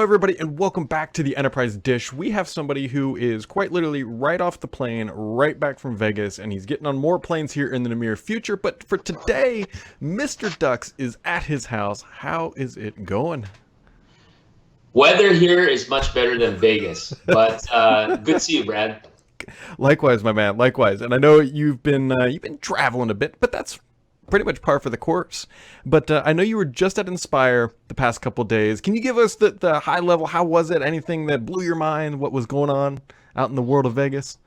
everybody, and welcome back to the Enterprise Dish. We have somebody who is quite literally right off the plane, right back from Vegas, and he's getting on more planes here in the near future. But for today, Mr. Ducks is at his house. How is it going? Weather here is much better than Vegas, but good to see you, Brad. Likewise, my man. Likewise, and I know you've been traveling a bit, but that's pretty much par for the course. But I know you were just at Inspire the past couple days. Can you give us the high level? How was it? Anything that blew your mind? What was going on out in the world of Vegas?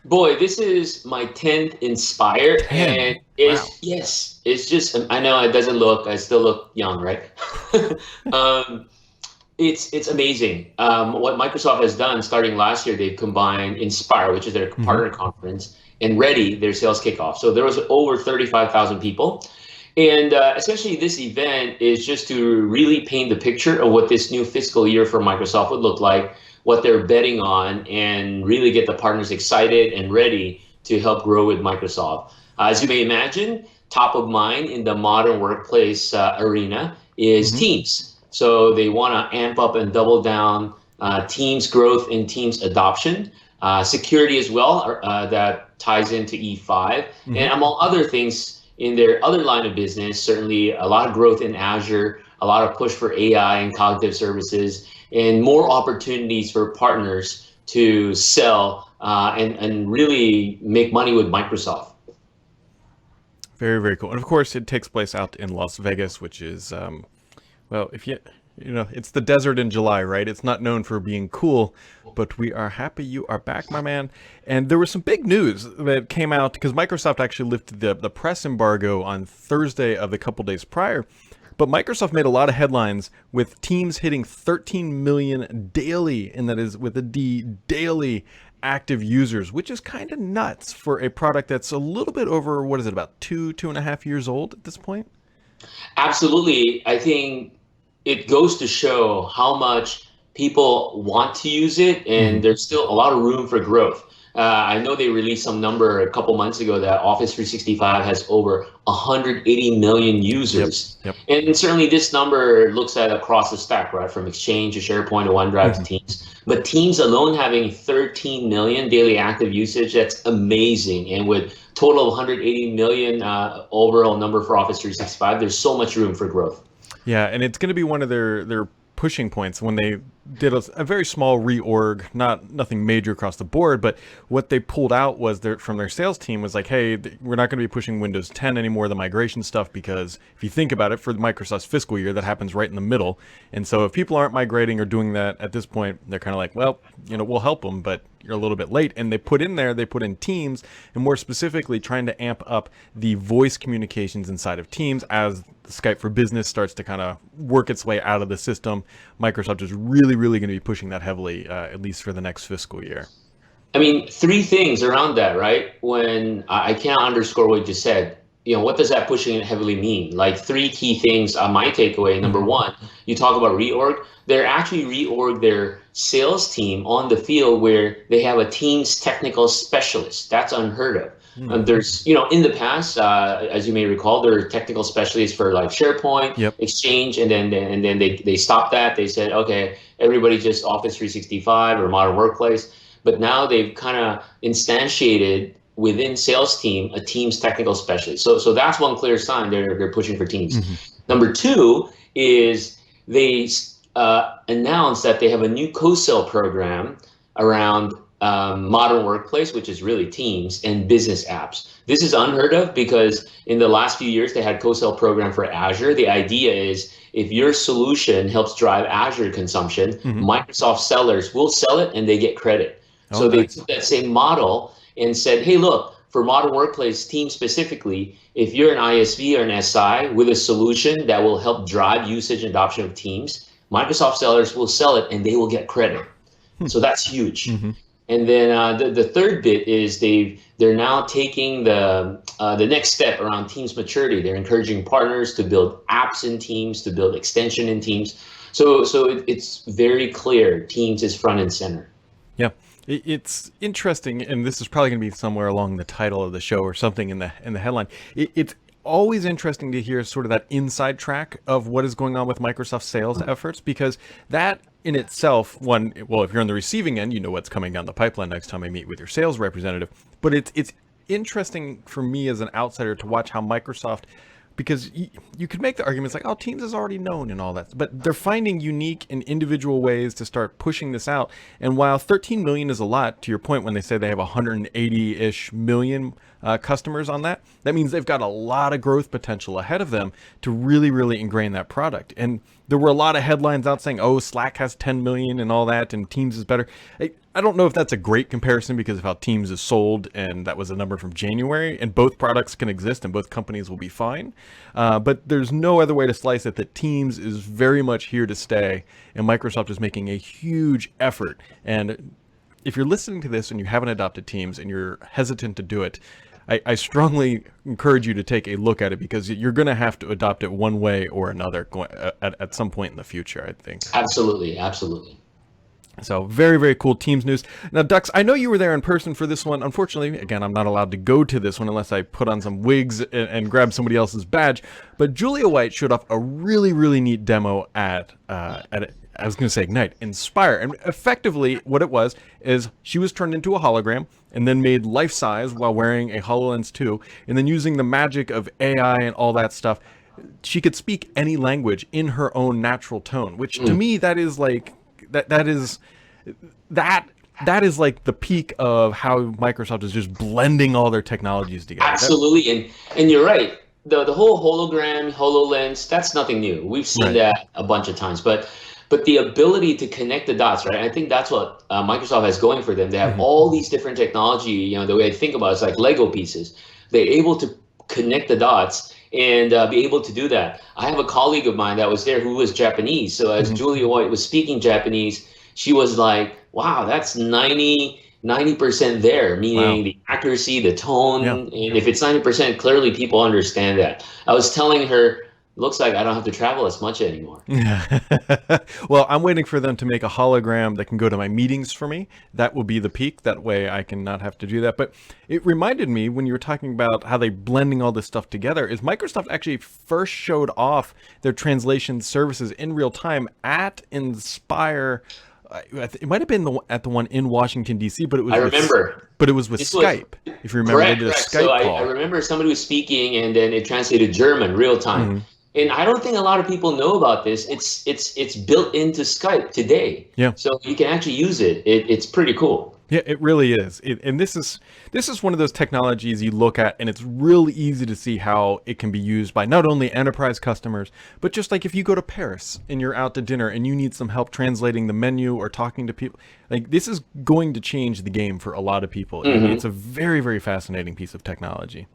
Boy, this is my 10th Inspire, 10. and Wow. it's just, I know it doesn't look, I still look young, right? um, it's amazing. What Microsoft has done starting last year, they've combined Inspire, which is their Hmm. partner conference, and Ready, their sales kickoff. So there was over 35,000 people. And essentially, this event is just to really paint the picture of what this new fiscal year for Microsoft would look like, what they're betting on, and really get the partners excited and ready to help grow with Microsoft. As you may imagine, top of mind in the modern workplace arena is Hmm. Teams. So they want to amp up and double down Teams growth and Teams adoption. Security as well, that ties into E5, Hmm. and among other things in their other line of business, certainly a lot of growth in Azure, a lot of push for AI and cognitive services, and more opportunities for partners to sell and really make money with Microsoft. Very, very cool. And of course, it takes place out in Las Vegas, which is, well, if it's the desert in July, right? It's not known for being cool, but we are happy you are back, my man. And there was some big news that came out because Microsoft actually lifted the press embargo on Thursday of the couple days prior. But Microsoft made a lot of headlines with Teams hitting 13 million daily, and that is with a D, daily active users, which is kind of nuts for a product that's a little bit over, what is it, about 2.5 years old at this point? Absolutely. I think it goes to show how much people want to use it, Hmm. and there's still a lot of room for growth. I know they released some number a couple months ago that Office 365 has over 180 million Yep. users. Yep. And certainly this number looks at across the stack, right? From Exchange to SharePoint to OneDrive to Hmm. Teams. But Teams alone having 13 million daily active usage, that's amazing. And with total of 180 million overall number for Office 365, there's so much room for growth. Yeah, and it's going to be one of their pushing points when they did a very small reorg, nothing major across the board, but what they pulled out was from their sales team was like, hey, we're not going to be pushing Windows 10 anymore, the migration stuff, because if you think about it, for Microsoft's fiscal year, that happens right in the middle. And so if people aren't migrating or doing that at this point, they're kind of like, well, we'll help them, but you're a little bit late. And they put in Teams, and more specifically trying to amp up the voice communications inside of Teams as Skype for Business starts to kind of work its way out of the system. Microsoft is really, really going to be pushing that heavily, at least for the next fiscal year. I mean, three things around that, right? When I can't underscore what you just said, what does that pushing it heavily mean? Like three key things on my takeaway. Number Hmm. one, you talk about reorg. They're actually reorg their sales team on the field where they have a team's technical specialist. That's unheard of. Hmm. There's, in the past, as you may recall, there are technical specialists for like SharePoint, Yep. Exchange, and then they stopped that. They said, okay, everybody just Office 365 or Modern Workplace. But now they've kind of instantiated within sales team a Teams technical specialist. So that's one clear sign they're pushing for Teams. Hmm. Number two is they announced that they have a new co-sell program around modern workplace, which is really Teams and business apps. This is unheard of because in the last few years they had co-sell program for Azure. The idea is if your solution helps drive Azure consumption, Hmm. Microsoft sellers will sell it and they get credit. Oh, So they nice. took that same model and said, hey, look, for modern workplace Teams specifically, if you're an ISV or an SI with a solution that will help drive usage and adoption of Teams, Microsoft sellers will sell it and they will get credit. So that's huge. Hmm. And then the third bit is they're now taking the next step around Teams maturity. They're encouraging partners to build apps in Teams, to build extension in Teams. So it's very clear Teams is front and center. Yeah. It's interesting, and this is probably going to be somewhere along the title of the show or something in the headline. It's always interesting to hear sort of that inside track of what is going on with Microsoft sales efforts, because that in itself, one, well, if you're on the receiving end, you know what's coming down the pipeline next time I meet with your sales representative. But it's interesting for me as an outsider to watch how Microsoft, because you could make the arguments like, oh, Teams is already known and all that, but they're finding unique and individual ways to start pushing this out. And while 13 million is a lot, to your point, when they say they have 180-ish million customers on that, that means they've got a lot of growth potential ahead of them to really, really ingrain that product. And there were a lot of headlines out saying, oh, Slack has 10 million and all that, and Teams is better. I don't know if that's a great comparison because of how Teams is sold, and that was a number from January, and both products can exist and both companies will be fine. But there's no other way to slice it that Teams is very much here to stay, and Microsoft is making a huge effort. And if you're listening to this and you haven't adopted Teams and you're hesitant to do it, I strongly encourage you to take a look at it, because you're going to have to adopt it one way or another at some point in the future, I think. Absolutely, absolutely. So very, very cool Teams news. Now, Dux, I know you were there in person for this one. Unfortunately, again, I'm not allowed to go to this one unless I put on some wigs and grab somebody else's badge. But Julia White showed off a really, really neat demo at I was going to say Ignite, Inspire. And effectively what it was is she was turned into a hologram and then made life-size while wearing a HoloLens 2. And then using the magic of AI and all that stuff, she could speak any language in her own natural tone, which to me, that is like, that is like the peak of how Microsoft is just blending all their technologies together. Absolutely. And you're right. The whole hologram, HoloLens, that's nothing new. We've seen that a bunch of times. But the ability to connect the dots, right? I think that's what Microsoft has going for them. They have all these different technology, the way I think about it, it's like Lego pieces. They're able to connect the dots and be able to do that. I have a colleague of mine that was there who was Japanese. So as Julia White was speaking Japanese, she was like, wow, that's 90% there, meaning the accuracy, the tone. Yeah. And if it's 90%, clearly people understand that. I was telling her, looks like I don't have to travel as much anymore. Well, I'm waiting for them to make a hologram that can go to my meetings for me. That will be the peak. That way I can not have to do that. But it reminded me when you were talking about how they're blending all this stuff together is Microsoft actually first showed off their translation services in real time at Inspire. It might have been at the one in Washington, D.C., but it was with Skype. If you remember, they did a Skype call. I remember somebody was speaking and then it translated German real time. And I don't think a lot of people know about this. It's built into Skype today. Yeah. So you can actually use it. It's pretty cool. Yeah, it really is. And this is one of those technologies you look at, and it's really easy to see how it can be used by not only enterprise customers, but just like if you go to Paris and you're out to dinner and you need some help translating the menu or talking to people, like this is going to change the game for a lot of people. It's a very, very fascinating piece of technology.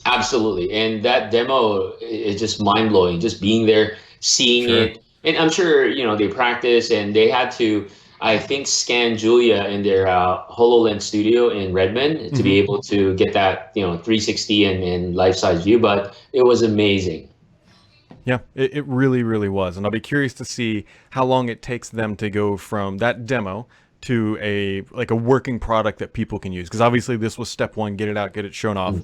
Absolutely. And that demo is just mind-blowing, just being there, seeing it. And I'm sure, they practice and they had to, I think, scan Julia in their HoloLens studio in Redmond to be able to get that, 360 and life-size view. But it was amazing. Yeah, it really, really was. And I'll be curious to see how long it takes them to go from that demo to a working product that people can use. Because obviously this was step one, get it out, get it shown off.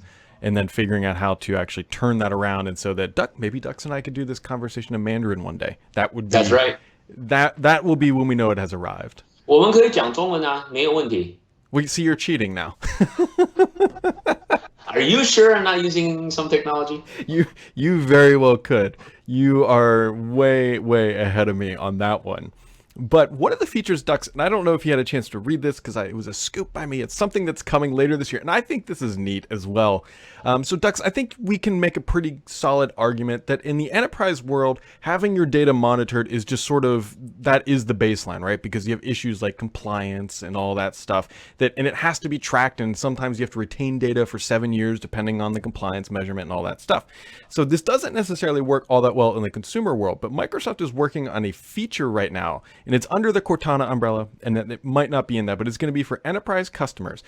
And then figuring out how to actually turn that around, and so that maybe Dux and I could do this conversation in Mandarin one day. That's right. That will be when we know it has arrived. 我们可以讲中文啊，没有问题。 We see you're cheating now. Are you sure I'm not using some technology? You very well could. You are way, way ahead of me on that one. But one of the features, Dux, and I don't know if you had a chance to read this because it was a scoop by me. It's something that's coming later this year, and I think this is neat as well. So, Dux, I think we can make a pretty solid argument that in the enterprise world, having your data monitored is just sort of, that is the baseline, right? Because you have issues like compliance and all that stuff, and it has to be tracked, and sometimes you have to retain data for 7 years depending on the compliance measurement and all that stuff. So this doesn't necessarily work all that well in the consumer world, but Microsoft is working on a feature right now, and it's under the Cortana umbrella, and it might not be in that, but it's going to be for enterprise customers,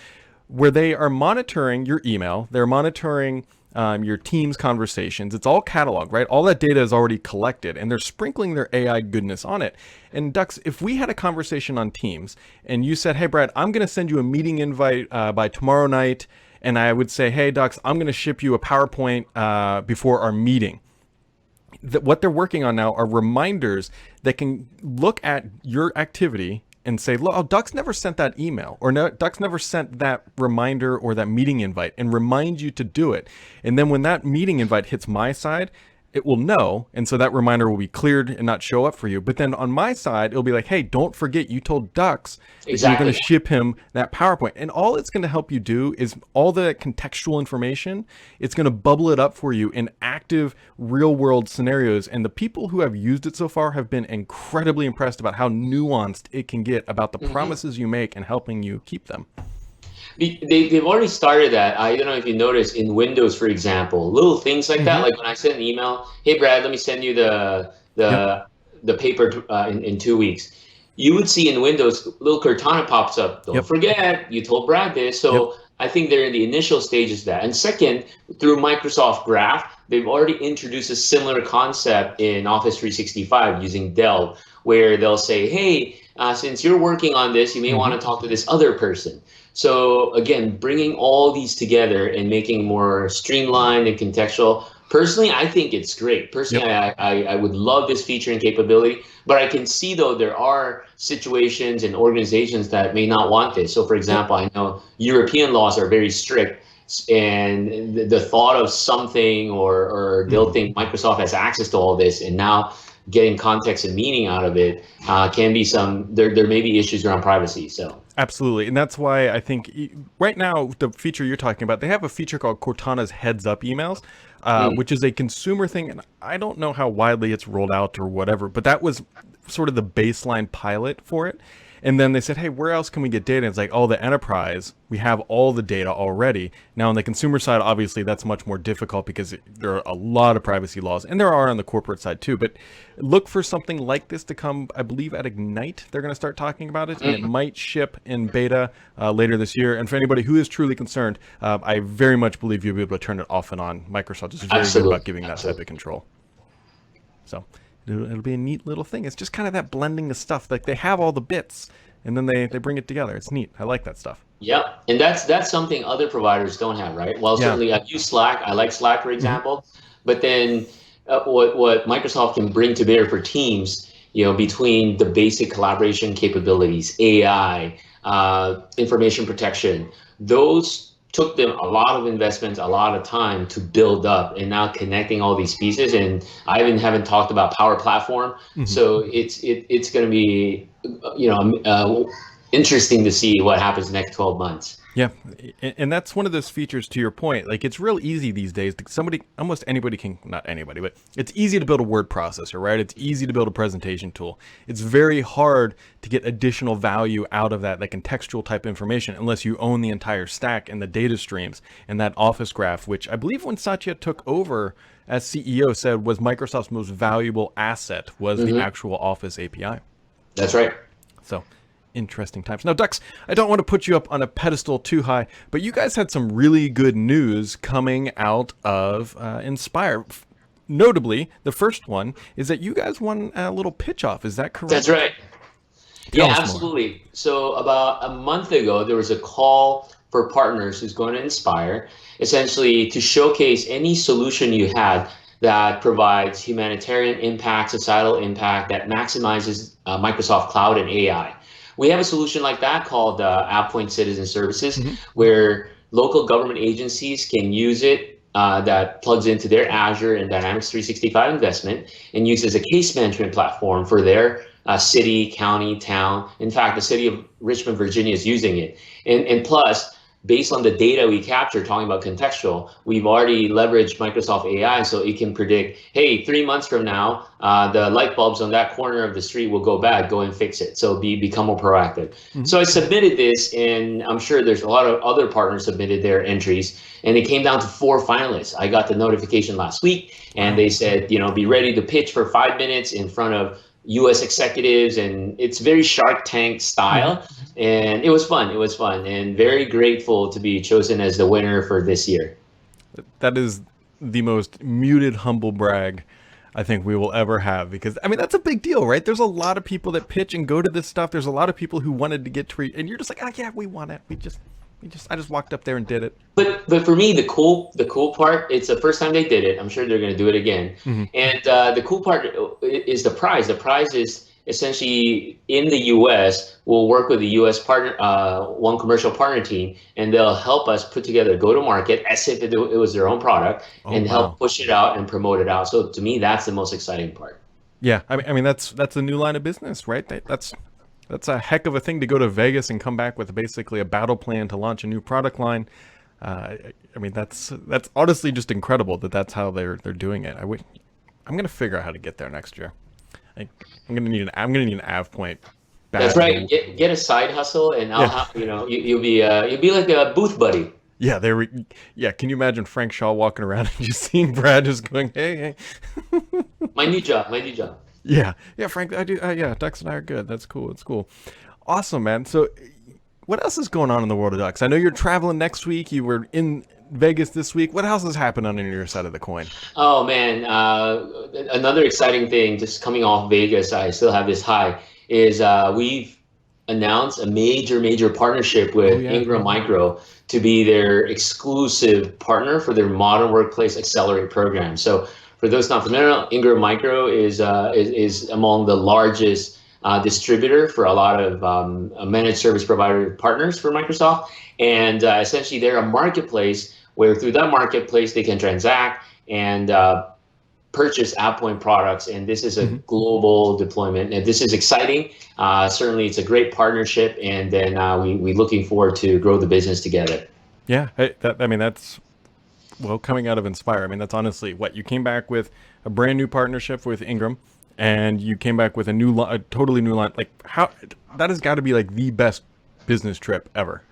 where they are monitoring your email, they're monitoring your Teams conversations. It's all cataloged, right? All that data is already collected, and they're sprinkling their AI goodness on it. And Dux, if we had a conversation on Teams, and you said, hey, Brad, I'm going to send you a meeting invite by tomorrow night, and I would say, hey, Dux, I'm going to ship you a PowerPoint before our meeting. that what they're working on now are reminders that can look at your activity and say, "Look, oh, Ducks never sent that email," or no, "Ducks never sent that reminder or that meeting invite," and remind you to do it. And then when that meeting invite hits my side, it will know, and so that reminder will be cleared and not show up for you. But then on my side, it'll be like, "Hey, don't forget you told Ducks that you're going to ship him that PowerPoint." And all it's going to help you do is all the contextual information. It's going to bubble it up for you in active, real-world scenarios. And the people who have used it so far have been incredibly impressed about how nuanced it can get about the promises you make and helping you keep them. They've already started that. I don't know if you noticed in Windows, for example, little things like that. Like when I send an email, "Hey Brad, let me send you the paper in 2 weeks." You would see in Windows, little Cortana pops up. Don't forget, you told Brad this. So I think they're in the initial stages of that. And second, through Microsoft Graph, they've already introduced a similar concept in Office 365 using Delve, where they'll say, "Hey, since you're working on this, you may want to talk to this other person." So again, bringing all these together and making more streamlined and contextual. Personally, I think it's great. Personally, I would love this feature and capability, but I can see though there are situations and organizations that may not want this. So for example, I know European laws are very strict, and the thought of something or they'll think Microsoft has access to all this, and now getting context and meaning out of it can be there may be issues around privacy. So absolutely. And that's why I think right now the feature you're talking about, they have a feature called Cortana's heads up emails, which is a consumer thing. And I don't know how widely it's rolled out or whatever, but that was sort of the baseline pilot for it. And then they said, "Hey, where else can we get data?" And it's like, "Oh, the enterprise, we have all the data already." Now on the consumer side, obviously that's much more difficult because there are a lot of privacy laws, and there are on the corporate side too. But look for something like this to come, I believe at Ignite, they're going to start talking about it, and it might ship in beta later this year. And for anybody who is truly concerned, I very much believe you'll be able to turn it off and on. Microsoft is very good about giving that type of control. So it'll be a neat little thing. It's just kind of that blending the stuff. Like they have all the bits and then they bring it together. It's neat. I like that stuff. Yeah, and that's something other providers don't have, right? Well, certainly I've used Slack. I like Slack, for example. But then what Microsoft can bring to bear for teams, between the basic collaboration capabilities, AI, information protection, those took them a lot of investments, a lot of time to build up, and now connecting all these pieces. And I even haven't talked about Power Platform, so it's going to be, interesting to see what happens next 12 months. Yeah, and that's one of those features, to your point. Like it's real easy these days. Almost anybody can, not anybody, but it's easy to build a word processor, right? It's easy to build a presentation tool. It's very hard to get additional value out of that contextual type information unless you own the entire stack and the data streams and that Office graph, which I believe when Satya took over as CEO said was Microsoft's most valuable asset was the actual Office API. That's right. So interesting times. Now, Ducks, I don't want to put you up on a pedestal too high, but you guys had some really good news coming out of Inspire. Notably, the first one is that you guys won a little pitch off. Is that correct? That's right. Yeah, absolutely. So about a month ago, there was a call for partners who's going to Inspire, essentially to showcase any solution you had that provides humanitarian impact, societal impact, that maximizes Microsoft Cloud and AI. We have a solution like that called AppPoint Citizen Services, where local government agencies can use it, that plugs into their Azure and Dynamics 365 investment and uses a case management platform for their city, county, town. In fact, the city of Richmond, Virginia is using it. And plus, based on the data we capture, talking about contextual, we've already leveraged Microsoft AI so it can predict, hey, 3 months from now, the light bulbs on that corner of the street will go bad, go and fix it. So become more proactive. So I submitted this, and I'm sure there's a lot of other partners submitted their entries, and it came down to 4 finalists. I got the notification last week, and they said, be ready to pitch for 5 minutes in front of U.S. executives, and it's very Shark Tank style, and it was fun. It was fun, and very grateful to be chosen as the winner for this year. That is the most muted, humble brag I think we will ever have, because that's a big deal, right? There's a lot of people that pitch and go to this stuff. There's a lot of people who wanted to get to, and you're just like, yeah, we want it. I just walked up there and did it. But for me, the cool part, it's the first time they did it. I'm sure they're going to do it again. Mhm. And the cool part is the prize. The prize is essentially in the U.S. We'll work with the U.S. partner, one commercial partner team, and they'll help us put together go to market as if it was their own product, Oh, and wow. help push it out and promote it out. So to me, that's the most exciting part. Yeah, I mean that's a new line of business, right? That's a heck of a thing to go to Vegas and come back with basically a battle plan to launch a new product line. I mean that's honestly just incredible that that's how they're doing it. I'm gonna figure out how to get there next year. I, I'm gonna need an Av point. That's Badly. right. Get a side hustle, and I'll Yeah. have you'll be like a booth buddy. Yeah, yeah, can you imagine Frank Shaw walking around and just seeing Brad just going, hey, hey. My new job. My new job. Yeah, yeah, Frank, I do. Yeah, Ducks and I are good. That's cool. It's cool. Awesome, man. So, what else is going on in the world of Ducks? I know you're traveling next week. You were in Vegas this week. What else is happening on your side of the coin? Oh man, another exciting thing just coming off Vegas, I still have this high, is we've announced a major partnership with Yeah. Ingram Micro to be their exclusive partner for their Modern Workplace Accelerate program. So for those not familiar, Ingram Micro is among the largest distributor for a lot of managed service provider partners for Microsoft. And essentially they're a marketplace where through that marketplace they can transact and purchase AvePoint products. And this is a global deployment. And this is exciting. Certainly it's a great partnership. And then we're looking forward to grow the business together. Yeah, I mean, that's, well, coming out of Inspire. I mean, that's honestly what you came back with, a brand new partnership with Ingram, and you came back with a totally new line. Like, how that has got to be like the best business trip ever.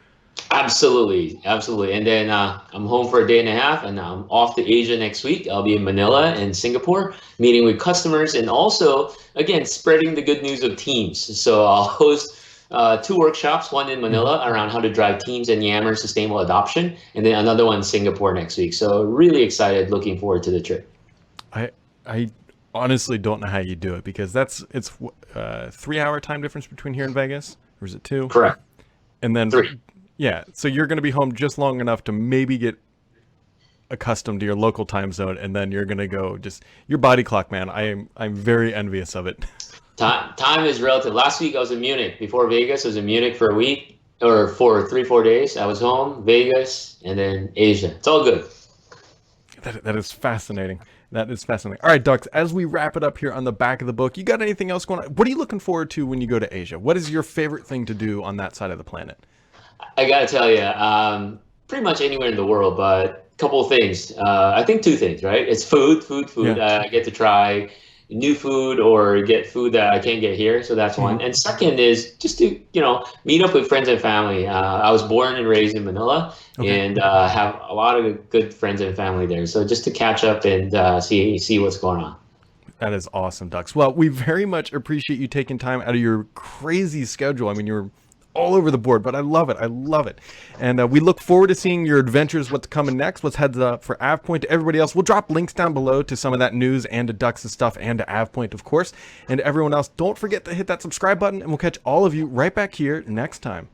Absolutely. And then I'm home for a day and a half, and I'm off to Asia next week. I'll be in Manila and Singapore, meeting with customers, and also, again, spreading the good news of Teams. So I'll host two workshops, one in Manila around how to drive Teams and Yammer sustainable adoption, and then another one in Singapore next week. So really excited, looking forward to the trip. I honestly don't know how you do it, because it's 3 hour time difference between here and Vegas, or is it 2? Correct. And then 3. Yeah, so you're going to be home just long enough to maybe get accustomed to your local time zone, and then you're going to go just your body clock, man. I'm very envious of it. Time is relative. Last week I was in Munich. Before Vegas, I was in Munich for a week, or for 3-4 days. I was home, Vegas, and then Asia. It's all good. That is fascinating. That is fascinating. All right, Ducks, as we wrap it up here on the back of the book, you got anything else going on? What are you looking forward to when you go to Asia? What is your favorite thing to do on that side of the planet? I gotta tell you, pretty much anywhere in the world, but a couple of things. I think 2 things, right? It's food. Yeah. I get to try new food or get food that I can't get here, so that's one. And second is just to meet up with friends and family. I was born and raised in Manila, and have a lot of good friends and family there. So just to catch up and see what's going on. That is awesome, Ducks. Well, we very much appreciate you taking time out of your crazy schedule. I mean, you're all over the board, but I love it. I love it. And we look forward to seeing your adventures, what's coming next, what's heads up for AvePoint. To everybody else, we'll drop links down below to some of that news and to Ducks' stuff and to AvePoint, of course. And to everyone else, don't forget to hit that subscribe button, and we'll catch all of you right back here next time.